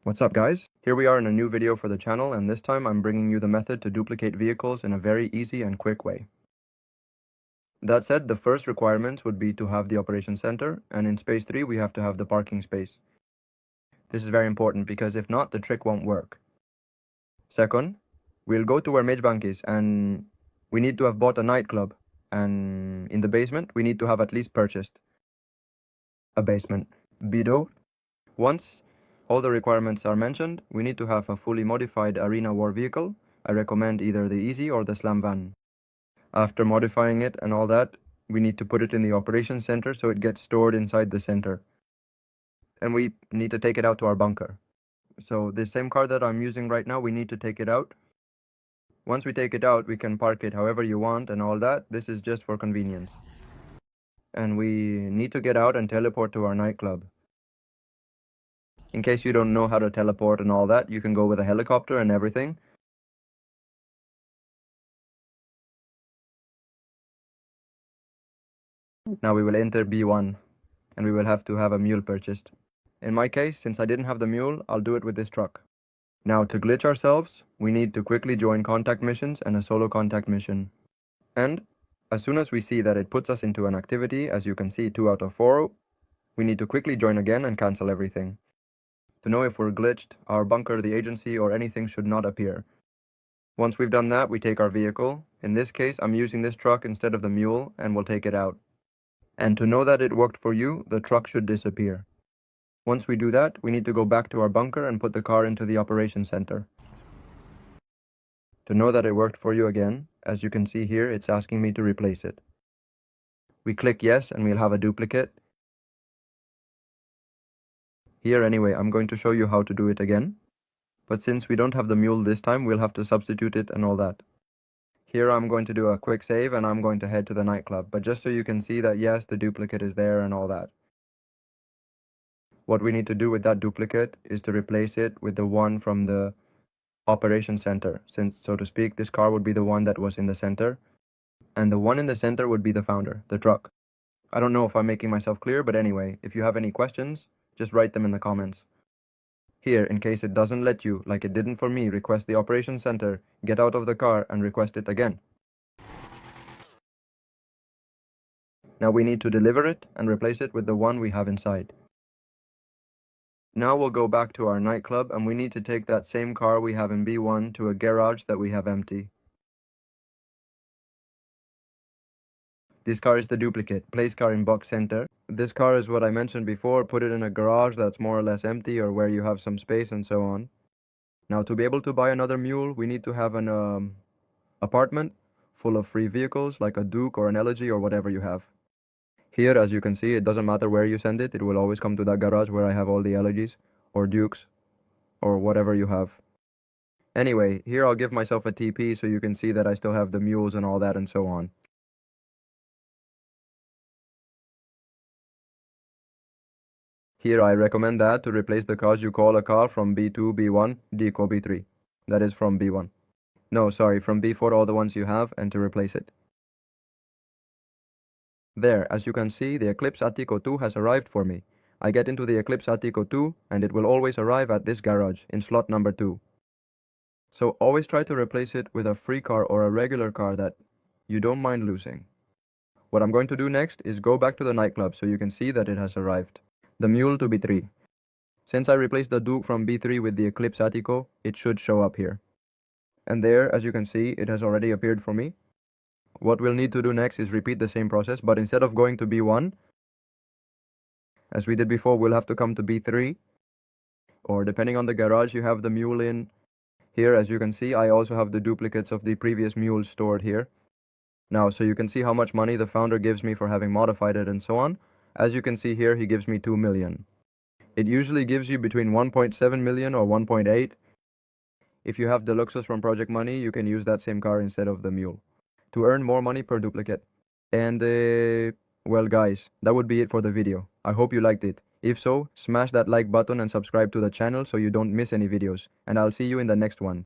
What's up, guys? Here we are in a new video for the channel, and this time I'm bringing you the method to duplicate vehicles in a very easy and quick way. That said, the first requirements would be to have the operation center, and in space 3 we have to have the parking space. This is very important because if not, the trick won't work. Second, we'll go to where Mage Bank is, and we need to have bought a nightclub, and in the basement we need to have at least purchased a basement. Bido. Once all the requirements are mentioned, we need to have a fully modified arena war vehicle. I recommend either the Easy or the Slam van. After modifying it and all that, we need to put it in the operations center so it gets stored inside the center. And we need to take it out to our bunker. So the same car that I'm using right now, we need to take it out. Once we take it out, we can park it however you want and all that. This is just for convenience. And we need to get out and teleport to our nightclub. In case you don't know how to teleport and all that, you can go with a helicopter and everything. Now we will enter B1, and we will have to have a mule purchased. In my case, since I didn't have the mule, I'll do it with this truck. Now to glitch ourselves, we need to quickly join contact missions and a solo contact mission. And as soon as we see that it puts us into an activity, as you can see 2 out of 4, we need to quickly join again and cancel everything. To know if we're glitched, our bunker, the agency, or anything should not appear. Once we've done that, we take our vehicle. In this case, I'm using this truck instead of the mule, and we'll take it out. And to know that it worked for you, the truck should disappear. Once we do that, we need to go back to our bunker and put the car into the operations center. To know that it worked for you again, as you can see here, it's asking me to replace it. We click yes, and we'll have a duplicate. Here anyway, I'm going to show you how to do it again. But since we don't have the mule this time, we'll have to substitute it and all that. Here I'm going to do a quick save and I'm going to head to the nightclub, but just so you can see that yes, the duplicate is there and all that. What we need to do with that duplicate is to replace it with the one from the operations center, since, so to speak, this car would be the one that was in the center, and the one in the center would be the founder, the truck. I don't know if I'm making myself clear, but anyway, if you have any questions, just write them in the comments. Here, in case it doesn't let you, like it didn't for me, request the operations center, get out of the car and request it again. Now we need to deliver it and replace it with the one we have inside. Now we'll go back to our nightclub and we need to take that same car we have in B1 to a garage that we have empty. This car is the duplicate, place car in box center. This car is what I mentioned before, put it in a garage that's more or less empty or where you have some space and so on. Now to be able to buy another mule, we need to have an apartment full of free vehicles like a Duke or an Elegy or whatever you have. Here, as you can see, it doesn't matter where you send it, it will always come to that garage where I have all the Elegies or Dukes or whatever you have. Anyway, here I'll give myself a TP so you can see that I still have the mules and all that and so on. Here I recommend that to replace the cars you call a car from B2, B1, Deco B3. That is from B1. No, sorry, from B4 all the ones you have and to replace it. There, as you can see, the Eclipse Attico 2 has arrived for me. I get into the Eclipse Attico 2 and it will always arrive at this garage in slot number 2. So always try to replace it with a free car or a regular car that you don't mind losing. What I'm going to do next is go back to the nightclub so you can see that it has arrived. The mule to B3. Since I replaced the Duke from B3 with the Eclipse Attico, it should show up here. And there, as you can see, it has already appeared for me. What we'll need to do next is repeat the same process, but instead of going to B1, as we did before, we'll have to come to B3, or depending on the garage you have the mule in. Here, as you can see, I also have the duplicates of the previous mules stored here. Now, so you can see how much money the founder gives me for having modified it and so on. As you can see here, he gives me 2 million. It usually gives you between 1.7 million or 1.8. If you have deluxes from Project Money, you can use that same car instead of the mule to earn more money per duplicate. And well guys, that would be it for the video. I hope you liked it. If so, smash that like button and subscribe to the channel so you don't miss any videos. And I'll see you in the next one.